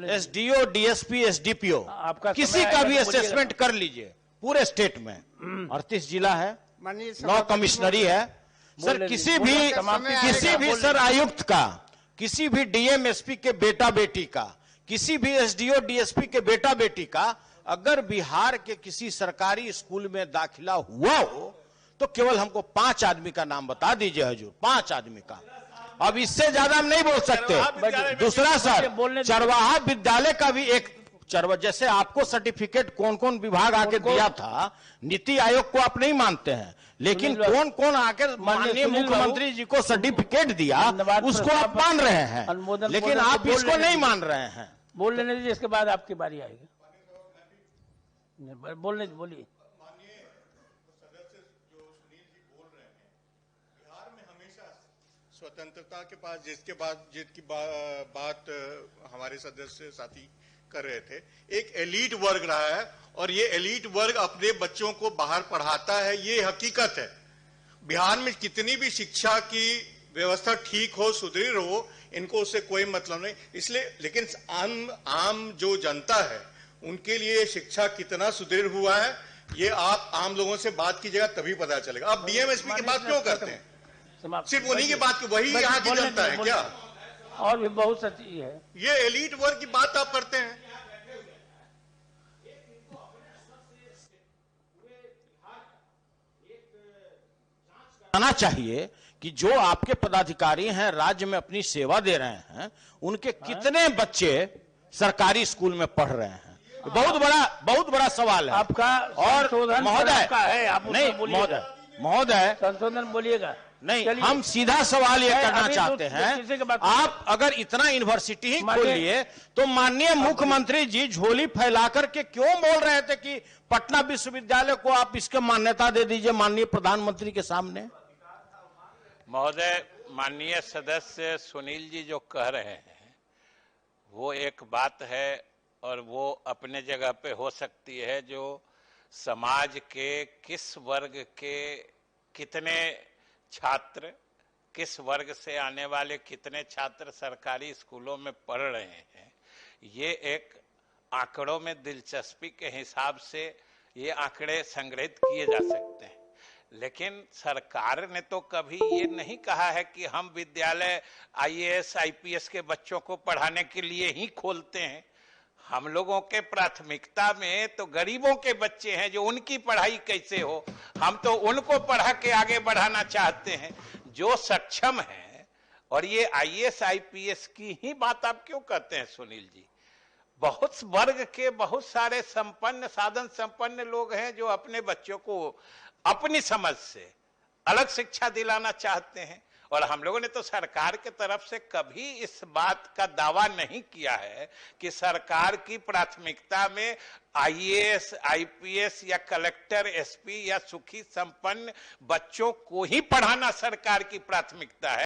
SDO, DSP, SDPO, किसी का भी असेसमेंट कर लीजिए पूरे स्टेट में 38 जिला है, 9 कमिश्नरी है सर, किसी भी सर आयुक्त का, किसी भी डीएम एसपी के बेटा बेटी का, किसी भी एसडीओ डीएसपी के बेटा बेटी का अगर बिहार के किसी सरकारी स्कूल में दाखिला हुआ हो तो केवल हमको 5 आदमी का नाम बता दीजिए हजूर, 5 आदमी का। अब इससे ज्यादा हम नहीं बोल सकते। दूसरा सर, चरवाहा विद्यालय का भी एक जैसे आपको सर्टिफिकेट कौन कौन विभाग आके दिया था, नीति आयोग को आप नहीं मानते हैं, लेकिन कौन कौन आकर माननीय मुख्यमंत्री जी को सर्टिफिकेट दिया उसको आप मान रहे हैं, लेकिन आप इसको नहीं मान रहे हैं। बोल लेने दीजिए, इसके बाद आपकी बारी आएगी। बोलिए। स्वतंत्रता के पास जिसकी बात हमारे सदस्य साथी कर रहे थे, एक एलीट वर्ग रहा है और ये एलीट वर्ग अपने बच्चों को बाहर पढ़ाता है, ये हकीकत है। बिहार में कितनी भी शिक्षा की व्यवस्था ठीक हो, सुदृढ़ हो, इनको उससे कोई मतलब नहीं। इसलिए लेकिन आम जो जनता है उनके लिए शिक्षा कितना सुदृढ़ हुआ है ये आप आम लोगों से बात कीजिएगा तभी पता चलेगा। आप डीएमएसपी की बात क्यों करते हैं? सिर्फ उन्हीं की बात, वही यहाँ की जनता है क्या? और भी बहुत सा चीज है। ये एलीट वर्ग की बात आप करते हैं। आना चाहिए कि जो आपके पदाधिकारी हैं राज्य में अपनी सेवा दे रहे हैं उनके कितने बच्चे सरकारी स्कूल में पढ़ रहे हैं, बहुत बड़ा सवाल है आपका। और महोदय नहीं, महोदय संशोधन बोलिएगा नहीं, हम सीधा सवाल ये करना चाहते हैं, आप अगर इतना यूनिवर्सिटी ही खोल लिए तो माननीय मुख्यमंत्री जी झोली फैला करके क्यों बोल रहे थे कि पटना विश्वविद्यालय को आप इसके मान्यता दे दीजिए माननीय प्रधानमंत्री के सामने? महोदय, माननीय सदस्य सुनील जी जो कह रहे हैं वो एक बात है और वो अपने जगह पे हो सकती है। जो समाज के किस वर्ग के कितने छात्र, किस वर्ग से आने वाले कितने छात्र सरकारी स्कूलों में पढ़ रहे हैं, ये एक आंकड़ों में दिलचस्पी के हिसाब से ये आंकड़े संग्रहित किए जा सकते हैं। लेकिन सरकार ने तो कभी ये नहीं कहा है कि हम विद्यालय आईएएस आईपीएस के बच्चों को पढ़ाने के लिए ही खोलते हैं। हम लोगों के प्राथमिकता में तो गरीबों के बच्चे हैं, जो उनकी पढ़ाई कैसे हो, हम तो उनको पढ़ा के आगे बढ़ाना चाहते हैं जो सक्षम है। और ये आईएएस आईपीएस की ही बात आप क्यों करते हैं सुनील जी? बहुत वर्ग के बहुत सारे संपन्न, साधन संपन्न लोग हैं जो अपने बच्चों को अपनी समझ से अलग शिक्षा दिलाना चाहते हैं। और हम लोगों ने तो सरकार के तरफ से कभी इस बात का दावा नहीं किया है कि सरकार की प्राथमिकता में आईएएस आईपीएस या कलेक्टर एसपी या सुखी संपन्न बच्चों को ही पढ़ाना सरकार की प्राथमिकता है।